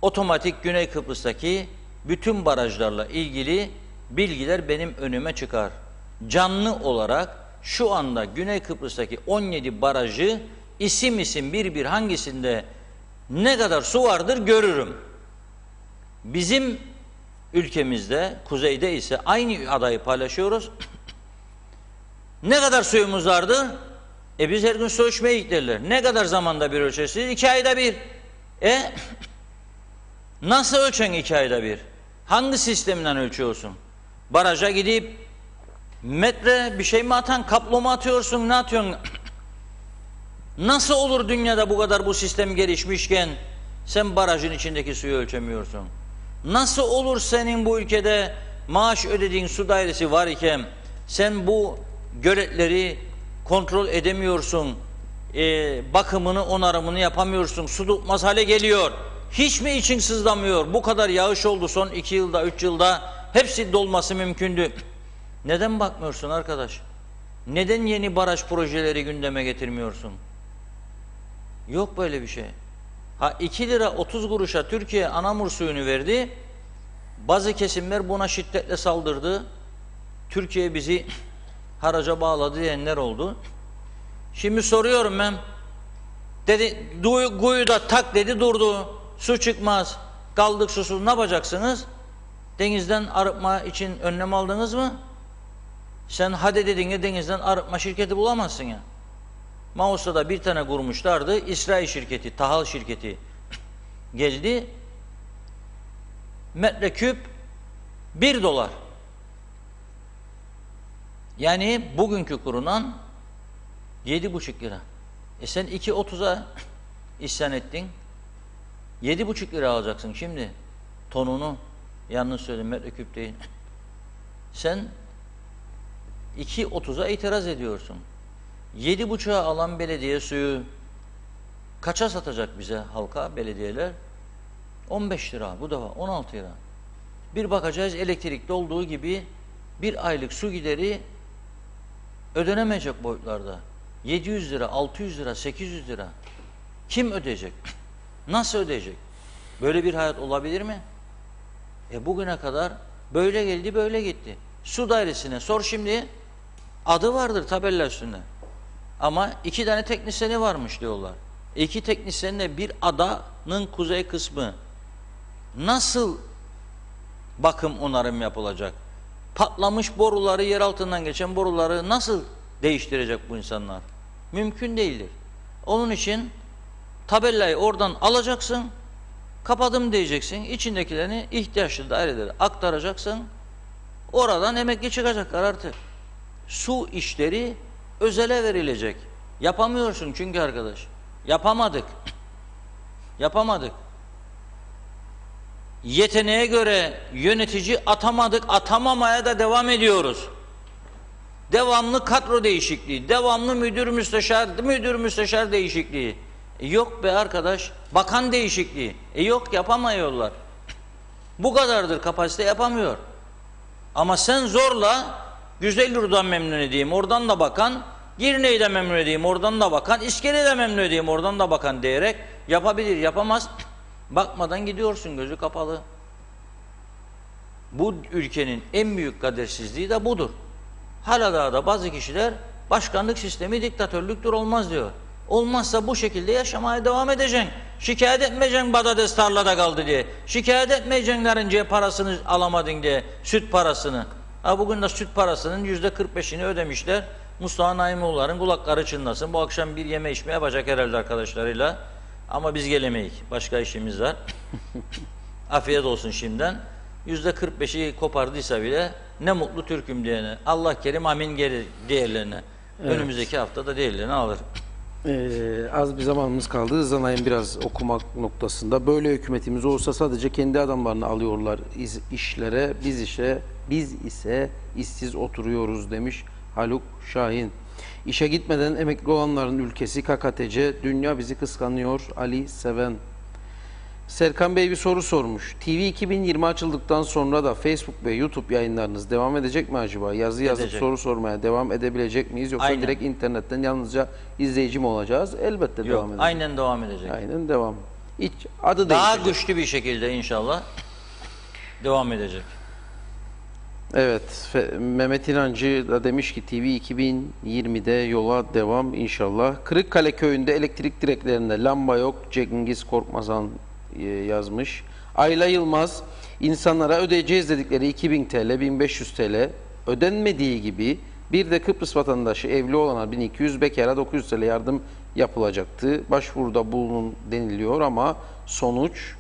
Speaker 1: Otomatik Güney Kıbrıs'taki bütün barajlarla ilgili bilgiler benim önüme çıkar. Canlı olarak şu anda Güney Kıbrıs'taki 17 barajı isim bir hangisinde ne kadar su vardır görürüm. Bizim ülkemizde, kuzeyde ise aynı adayı paylaşıyoruz. Ne kadar suyumuz vardır? Biz her gün su ölçmeye giderler. Ne kadar zamanda bir ölçersiniz? 2 ayda bir. Nasıl ölçen 2 ayda bir? Hangi sistemden ölçüyorsun? Baraja gidip metre bir şey mi atan, kaplo mu atıyorsun, ne atıyorsun? Nasıl olur dünyada bu kadar bu sistem gelişmişken sen barajın içindeki suyu ölçemiyorsun? Nasıl olur senin bu ülkede maaş ödediğin su dairesi var iken sen bu göletleri kontrol edemiyorsun, bakımını, onarımını yapamıyorsun, su tutmaz hale geliyor. Hiç mi için sızlamıyor? Bu kadar yağış oldu son 2 yılda, 3 yılda, hepsi dolması mümkündü. Neden bakmıyorsun arkadaş? Neden yeni baraj projeleri gündeme getirmiyorsun? Yok böyle bir şey. 2 lira 30 kuruşa Türkiye Anamur suyunu verdi. Bazı kesimler buna şiddetle saldırdı. Türkiye bizi haraca bağladı diyenler oldu. Şimdi soruyorum ben. Dedi kuyu da tak dedi durdu. Su çıkmaz. Kaldık susuz, ne yapacaksınız? Denizden arıtma için önlem aldınız mı? Sen hadi dediğinde denizden arıtma şirketi bulamazsın ya. Mausa'da bir tane kurmuşlardı. İsrail şirketi, Tahal şirketi geldi. Metreküp $1. Yani bugünkü kurunan 7,5 lira. Sen 2,30'a isyan ettin. 7,5 lira alacaksın şimdi. Tonunu, yanlış söyledim, metreküp değil. Sen 2,30'a itiraz ediyorsun. 7,5'a alan belediye suyu kaça satacak bize halka, belediyeler? 15 lira, bu defa 16 lira. Bir bakacağız elektrikte olduğu gibi bir aylık su gideri ödenemeyecek boyutlarda. 700 lira, 600 lira, 800 lira. Kim ödeyecek? Nasıl ödeyecek? Böyle bir hayat olabilir mi? Bugüne kadar böyle geldi, böyle gitti. Su dairesine sor şimdi, adı vardır tabela üstünde. Ama 2 tane teknisyeni varmış diyorlar. 2 teknisyenle bir adanın kuzey kısmı nasıl bakım onarım yapılacak? Patlamış boruları, yer altından geçen boruları nasıl değiştirecek bu insanlar? Mümkün değildir. Onun için tabelayı oradan alacaksın, kapadım diyeceksin, içindekilerini ihtiyaçlı dairelere aktaracaksın, oradan emekli çıkacaklar artık. Su işleri özele verilecek. Yapamıyorsun çünkü arkadaş. Yapamadık. Yapamadık. Yeteneğe göre yönetici atamadık, atamamaya da devam ediyoruz. Devamlı kadro değişikliği, devamlı müdür müsteşar değişikliği. Yok be arkadaş, bakan değişikliği. Yok, yapamıyorlar. Bu kadardır, kapasite yapamıyor. Ama sen zorla Güzelyurt'tan memnun edeyim, oradan da bakan, Girne'yi de memnun edeyim, oradan da bakan, İskele'yi de memnun edeyim, oradan da bakan diyerek yapabilir, yapamaz. Bakmadan gidiyorsun, gözü kapalı. Bu ülkenin en büyük kadersizliği de budur. Hala daha da bazı kişiler başkanlık sistemi diktatörlüktür, olmaz diyor. Olmazsa bu şekilde yaşamaya devam edeceksin. Şikayet etmeyeceksin patates tarlada kaldı diye. Şikayet etmeyeceksin karıncaya parasını alamadın diye, süt parasını. Ha, bugün de süt parasının %45'ini ödemişler. Mustafa Naimoğulları'nın kulakları çınlasın. Bu akşam bir yeme içme yapacak herhalde arkadaşlarıyla. Ama biz gelemeyik. Başka işimiz var. Afiyet olsun şimdiden. %45'i kopardıysa bile ne mutlu Türk'üm diyene. Allah kerim amin gelir diğerlerine. Evet. Önümüzdeki haftada diğerlerini alır.
Speaker 2: Az bir zamanımız kaldı. Hızlanayım biraz okumak noktasında. Böyle hükümetimiz olsa sadece kendi adamlarını alıyorlar işlere. Biz ise işsiz oturuyoruz demiş Haluk Şahin. İşe gitmeden emekli olanların ülkesi KKTC. Dünya bizi kıskanıyor. Ali Seven. Serkan Bey bir soru sormuş. TV 2020 açıldıktan sonra da Facebook ve YouTube yayınlarınız devam edecek mi acaba? Yazı yazıp
Speaker 1: Edecek.
Speaker 2: soru sormaya devam edebilecek miyiz? Yoksa
Speaker 1: Aynen.
Speaker 2: direkt internetten yalnızca izleyici mi olacağız? Elbette devam edecek.
Speaker 1: Aynen devam edecek.
Speaker 2: Aynen devam. Hiç adı
Speaker 1: Daha
Speaker 2: değişecek.
Speaker 1: güçlü bir şekilde inşallah devam edecek.
Speaker 2: Evet. Mehmet İnancı da demiş ki TV 2020'de yola devam inşallah. Kırıkkale köyünde elektrik direklerinde lamba yok. Cengiz Korkmazan yazmış. Ayla Yılmaz, insanlara ödeyeceğiz dedikleri 2000 TL, 1500 TL ödenmediği gibi bir de Kıbrıs vatandaşı evli olana 1200, bekara 900 TL yardım yapılacaktı. Başvuruda bulunun deniliyor ama sonuç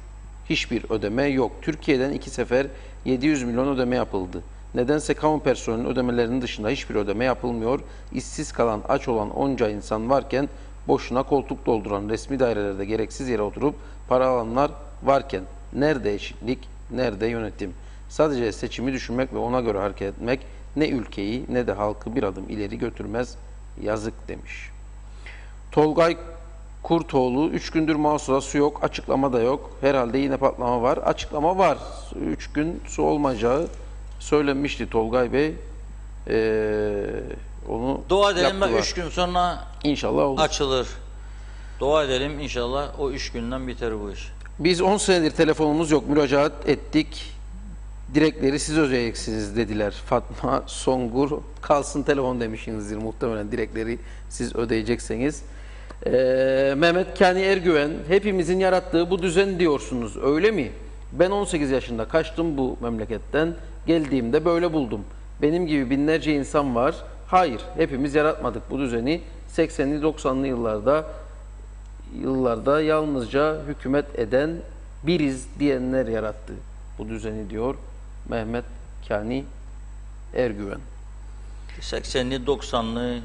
Speaker 2: hiçbir ödeme yok. Türkiye'den 2 sefer 700 milyon ödeme yapıldı. Nedense kamu personelinin ödemelerinin dışında hiçbir ödeme yapılmıyor. İşsiz kalan, aç olan onca insan varken boşuna koltuk dolduran resmi dairelerde gereksiz yere oturup para alanlar varken nerede eşitlik, nerede yönetim? Sadece seçimi düşünmek ve ona göre hareket etmek ne ülkeyi ne de halkı bir adım ileri götürmez. Yazık demiş. Tolgay Kurtoğlu, 3 gündür Mausul'a su yok, açıklama da yok. Herhalde yine patlama var. Açıklama var. 3 gün su olmayacağı söylenmişti Tolgay Bey. Onu
Speaker 1: Dua edelim
Speaker 2: yaptılar.
Speaker 1: 3 gün sonra
Speaker 2: İnşallah olur.
Speaker 1: açılır. Dua edelim inşallah o 3 günden biter bu iş.
Speaker 2: Biz 10 senedir telefonumuz yok, müracaat ettik. Direkleri siz ödeyeceksiniz dediler. Fatma Songur, kalsın telefon demişsinizdir muhtemelen, direkleri siz ödeyecekseniz. Mehmet Kani Ergüven, hepimizin yarattığı bu düzen diyorsunuz, öyle mi? Ben 18 yaşında kaçtım bu memleketten, geldiğimde böyle buldum. Benim gibi binlerce insan var. Hayır, hepimiz yaratmadık bu düzeni. 80'li 90'lı yıllarda yalnızca hükümet eden biriz diyenler yarattı bu düzeni diyor Mehmet Kani Ergüven.
Speaker 1: 80'li, 90'lı,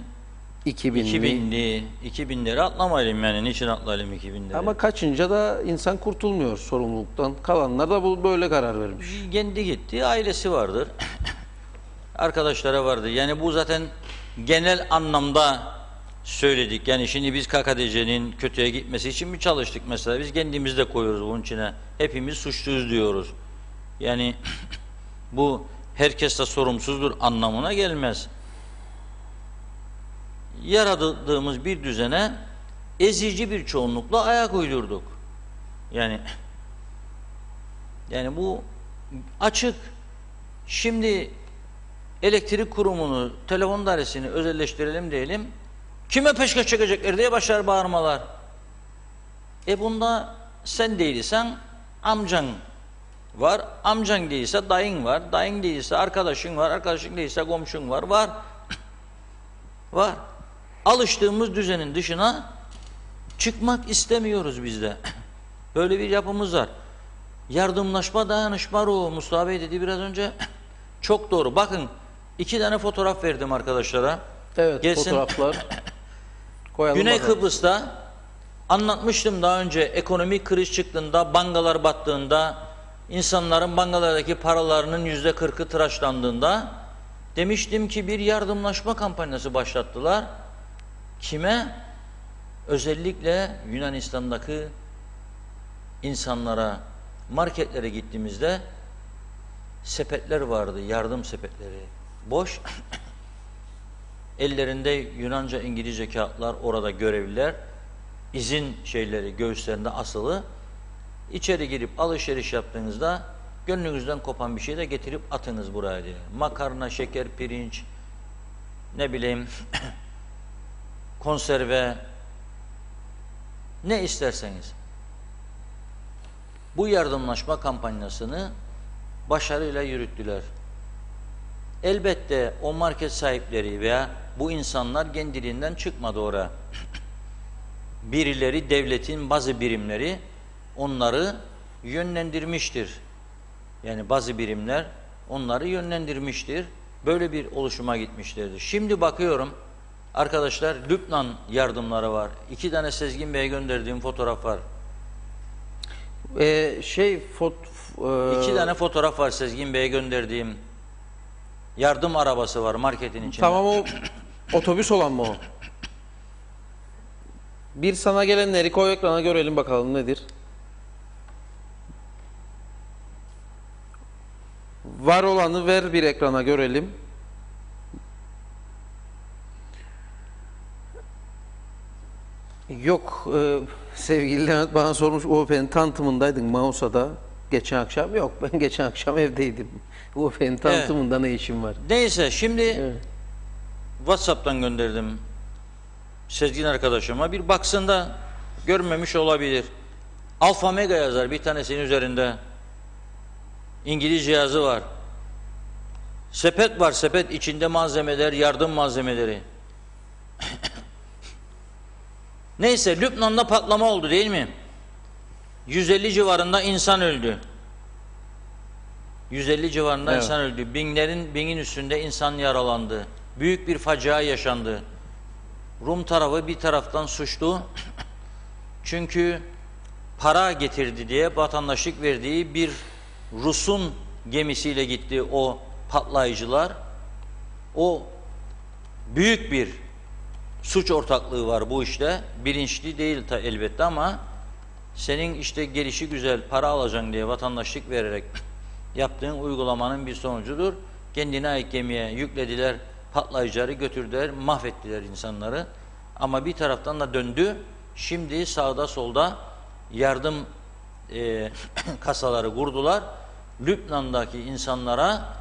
Speaker 2: 2000'li.
Speaker 1: 2000'leri atlamayalım yani. Niçin atlayalım 2000'leri?
Speaker 2: Ama kaçınca da insan kurtulmuyor sorumluluktan. Kalanlar da böyle karar vermiş.
Speaker 1: Kendi gitti, ailesi vardır. Arkadaşlara vardır. Yani bu zaten genel anlamda söyledik. Yani şimdi biz KKTC'nin kötüye gitmesi için mi çalıştık mesela? Biz kendimizi de koyuyoruz bunun içine. Hepimiz suçluyuz diyoruz. Yani bu herkes de sorumsuzdur anlamına gelmez. Yarattığımız bir düzene ezici bir çoğunlukla ayak uydurduk. Yani bu açık. Şimdi elektrik kurumunu, telefon dairesini özelleştirelim diyelim. Kime peşkeş çekecekler diye başlar bağırmalar. Bunda sen değilsen amcan var, amcan değilse dayın var, dayın değilse arkadaşın var, arkadaşın değilse komşun var, var. Var. Alıştığımız düzenin dışına çıkmak istemiyoruz biz de. Böyle bir yapımız var. Yardımlaşma, dayanışma ruhu. Mustafa Bey dedi biraz önce. Çok doğru. Bakın 2 tane fotoğraf verdim arkadaşlara.
Speaker 2: Evet,
Speaker 1: Gelsin.
Speaker 2: fotoğraflar koyalım.
Speaker 1: Güney
Speaker 2: bakalım.
Speaker 1: Kıbrıs'ta anlatmıştım daha önce, ekonomik kriz çıktığında, bankalar battığında, insanların bankalardaki paralarının %40'ı tıraşlandığında demiştim ki bir yardımlaşma kampanyası başlattılar. Kime? Özellikle Yunanistan'daki insanlara, marketlere gittiğimizde sepetler vardı, yardım sepetleri. Boş. Ellerinde Yunanca, İngilizce kağıtlar, orada görevliler. İzin şeyleri göğüslerinde asılı. İçeri girip alışveriş yaptığınızda gönlünüzden kopan bir şey de getirip atınız buraya diye. Makarna, şeker, pirinç, ne bileyim konserve, ne isterseniz. Bu yardımlaşma kampanyasını başarıyla yürüttüler. Elbette o market sahipleri veya bu insanlar kendiliğinden çıkmadı oraya. Birileri, devletin bazı birimleri onları yönlendirmiştir. Yani bazı birimler onları yönlendirmiştir. Böyle bir oluşuma gitmişlerdir. Şimdi bakıyorum arkadaşlar, Lübnan yardımları var. 2 tane Sezgin Bey'e gönderdiğim fotoğraf var. 2 tane fotoğraf var Sezgin Bey'e gönderdiğim. Yardım arabası var marketin içinde.
Speaker 2: Tamam, o otobüs olan mı o? Bir sana gelenleri koy ekrana, görelim bakalım nedir. Var olanı ver bir ekrana görelim. Yok, sevgili Levent bana sormuş, UOP'nin tanıtımındaydın Mausa'da geçen akşam. Yok, ben geçen akşam evdeydim. UOP'nin tanıtımında ne işim var?
Speaker 1: Neyse şimdi WhatsApp'tan gönderdim Sezgin arkadaşıma. Bir baksın da görmemiş olabilir. Alfa Mega yazar bir tanesinin üzerinde. İngilizce yazı var. Sepet var, sepet içinde malzemeler, yardım malzemeleri. Neyse, Lübnan'da patlama oldu değil mi? 150 civarında insan öldü. 150 civarında insan öldü. Binin üstünde insan yaralandı. Büyük bir facia yaşandı. Rum tarafı bir taraftan suçlu. Çünkü para getirdi diye vatandaşlık verdiği bir Rus'un gemisiyle gitti o patlayıcılar. O büyük bir suç ortaklığı var bu işte. Bilinçli değil elbette ama senin işte gelişi güzel para alacaksın diye vatandaşlık vererek yaptığın uygulamanın bir sonucudur. Kendine ait gemiye yüklediler, patlayıcıları götürdüler, mahvettiler insanları. Ama bir taraftan da döndü. Şimdi sağda solda yardım kasaları kurdular. Lübnan'daki insanlara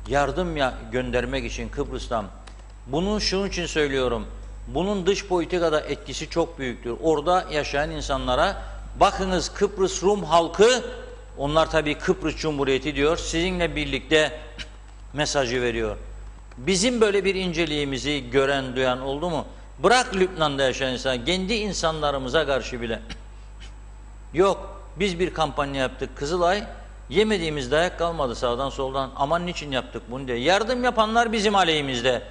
Speaker 1: yardım göndermek için Kıbrıs'tan. Bunu şunun için söylüyorum. Bunun dış politikada etkisi çok büyüktür. Orada yaşayan insanlara bakınız, Kıbrıs Rum halkı, onlar tabii Kıbrıs Cumhuriyeti diyor, sizinle birlikte mesajı veriyor. Bizim böyle bir inceliğimizi gören, duyan oldu mu? Bırak Lübnan'da yaşayan insan, kendi insanlarımıza karşı bile. Yok, biz bir kampanya yaptık Kızılay, yemediğimiz dayak kalmadı sağdan soldan. Aman niçin yaptık bunu diye. Yardım yapanlar bizim aleyhimizde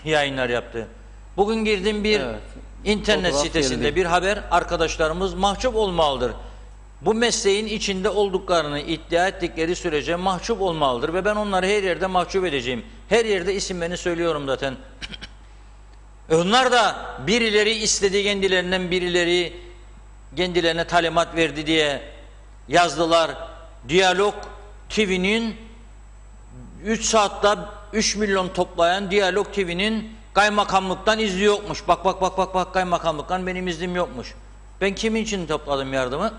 Speaker 1: yayınlar yaptı. Bugün girdim bir internet
Speaker 2: fotoğraf
Speaker 1: sitesinde
Speaker 2: geldi.
Speaker 1: bir haber, arkadaşlarımız mahcup olmalıdır. Bu mesleğin içinde olduklarını iddia ettikleri sürece mahcup olmalıdır ve ben onları her yerde mahcup edeceğim. Her yerde isimlerini söylüyorum zaten. Onlar da birileri istedi, kendilerinden birileri kendilerine talimat verdi diye yazdılar. Diyalog TV'nin 3 saatte 3 milyon toplayan Diyalog TV'nin kaymakamlıktan izni yokmuş. Bak kaymakamlıktan benim iznim yokmuş. Ben kimin için topladım yardımı?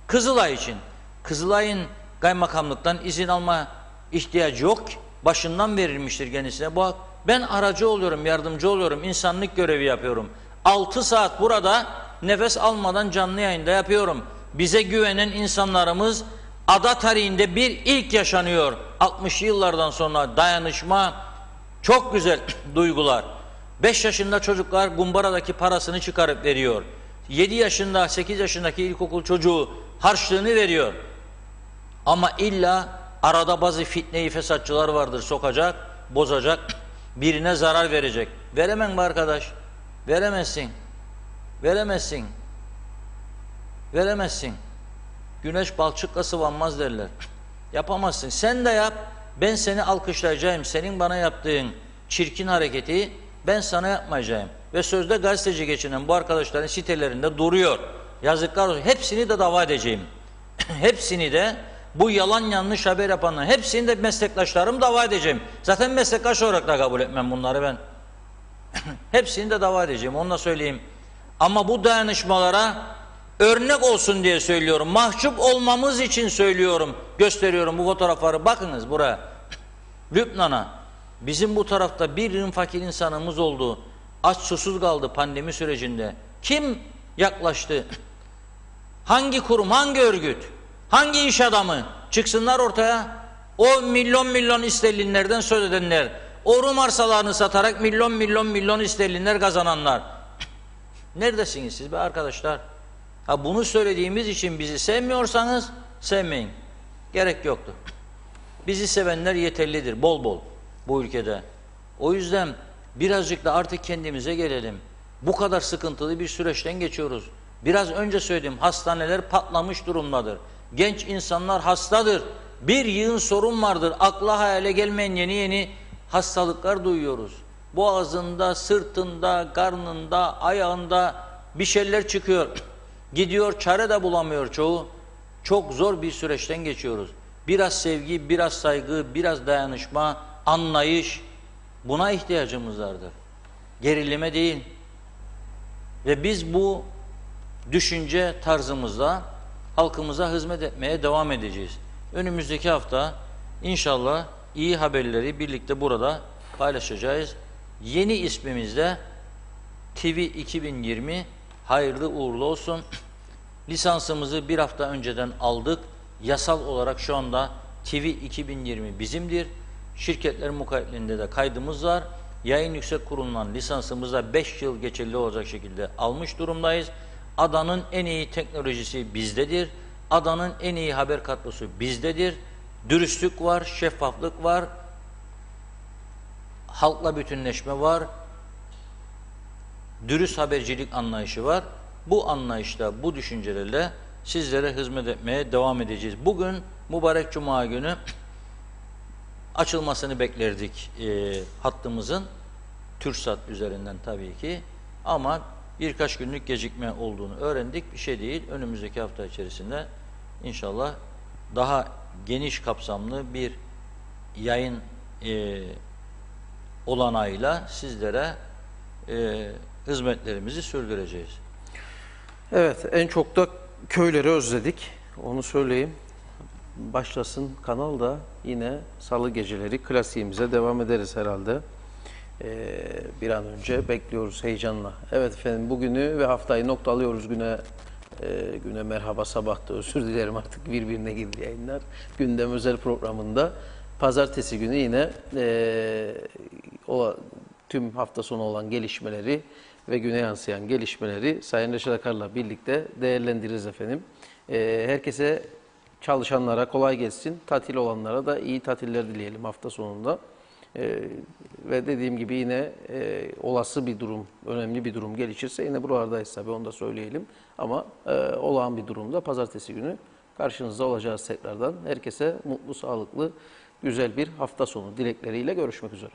Speaker 1: Kızılay için. Kızılay'ın kaymakamlıktan izin alma ihtiyacı yok. Başından verilmiştir kendisine. Bu Ben aracı oluyorum, yardımcı oluyorum, insanlık görevi yapıyorum. 6 saat burada nefes almadan canlı yayında yapıyorum. Bize güvenen insanlarımız, ada tarihinde bir ilk yaşanıyor. 60'lı yıllardan sonra dayanışma, çok güzel duygular. 5 yaşında çocuklar Gumbara'daki parasını çıkarıp veriyor. 7 yaşında, 8 yaşındaki ilkokul çocuğu harçlığını veriyor. Ama illa arada bazı fitne-i fesatçılar vardır, sokacak, bozacak, birine zarar verecek. Veremem mi arkadaş? Veremezsin. Veremezsin. Veremezsin. Güneş balçıkla sıvanmaz derler. Yapamazsın. Sen de yap. Ben seni alkışlayacağım. Senin bana yaptığın çirkin hareketi ben sana yapmayacağım. Ve sözde gazeteci geçinen bu arkadaşların sitelerinde duruyor. Yazıklar olsun. Hepsini de dava edeceğim. Hepsini de bu yalan yanlış haber yapanların hepsini de meslektaşlarım dava edeceğim. Zaten meslektaş olarak da kabul etmem bunları ben. Hepsini de dava edeceğim. Onu da söyleyeyim. Ama bu dayanışmalara örnek olsun diye söylüyorum. Mahcup olmamız için söylüyorum. Gösteriyorum bu fotoğrafları. Bakınız buraya. Lübnan'a. Bizim bu tarafta bir fakir insanımız oldu. Aç susuz kaldı pandemi sürecinde. Kim yaklaştı? Hangi kurum, hangi örgüt, hangi iş adamı çıksınlar ortaya? O milyon sterlinlerden söz edenler, o Rum arsalarını satarak milyon sterlinler kazananlar. Neredesiniz siz be arkadaşlar? Ha, bunu söylediğimiz için bizi sevmiyorsanız sevmeyin. Gerek yoktur. Bizi sevenler yeterlidir, bol bol bu ülkede. O yüzden birazcık da artık kendimize gelelim. Bu kadar sıkıntılı bir süreçten geçiyoruz. Biraz önce söyledim, hastaneler patlamış durumdadır. Genç insanlar hastadır. Bir yığın sorun vardır. Akla hayale gelmeyen yeni hastalıklar duyuyoruz. Boğazında, sırtında, karnında, ayağında bir şeyler çıkıyor. Gidiyor, çare de bulamıyor çoğu. Çok zor bir süreçten geçiyoruz. Biraz sevgi, biraz saygı, biraz dayanışma, anlayış, buna ihtiyacımız vardır. Gerilime değil. Ve biz bu düşünce tarzımızla halkımıza hizmet etmeye devam edeceğiz. Önümüzdeki hafta inşallah iyi haberleri birlikte burada paylaşacağız. Yeni ismimizde TV 2020 hayırlı uğurlu olsun. Lisansımızı bir hafta önceden aldık. Yasal olarak şu anda TV 2020 bizimdir. Şirketler mukayyetliğinde de kaydımız var. Yayın Yüksek Kurulu'ndan lisansımızda 5 yıl geçerli olacak şekilde almış durumdayız. Adanın en iyi teknolojisi bizdedir. Adanın en iyi haber kadrosu bizdedir. Dürüstlük var, şeffaflık var. Halkla bütünleşme var. Dürüst habercilik anlayışı var. Bu anlayışla, bu düşüncelerle sizlere hizmet etmeye devam edeceğiz. Bugün mübarek Cuma günü açılmasını beklerdik hattımızın. TürkSat üzerinden tabii ki. Ama birkaç günlük gecikme olduğunu öğrendik. Bir şey değil. Önümüzdeki hafta içerisinde inşallah daha geniş kapsamlı bir yayın olanağıyla sizlere hizmetlerimizi sürdüreceğiz.
Speaker 2: Evet, en çok da köyleri özledik. Onu söyleyeyim. Başlasın kanal da yine salı geceleri klasiğimize devam ederiz herhalde. Bir an önce bekliyoruz heyecanla. Evet efendim, bugünü ve haftayı noktalıyoruz. Güne merhaba, sabahta özür dilerim, artık birbirine girdi yayınlar. Gündem özel programında pazartesi günü yine tüm hafta sonu olan gelişmeleri ve güne yansıyan gelişmeleri Sayın Reşat Akar'la birlikte değerlendiririz efendim. Herkese, çalışanlara kolay gelsin. Tatil olanlara da iyi tatiller dileyelim hafta sonunda. Ve dediğim gibi yine olası bir durum, önemli bir durum gelişirse yine buralardayız tabii, onu da söyleyelim. Ama olağan bir durumda pazartesi günü karşınızda olacağız tekrardan. Herkese mutlu, sağlıklı, güzel bir hafta sonu dilekleriyle görüşmek üzere.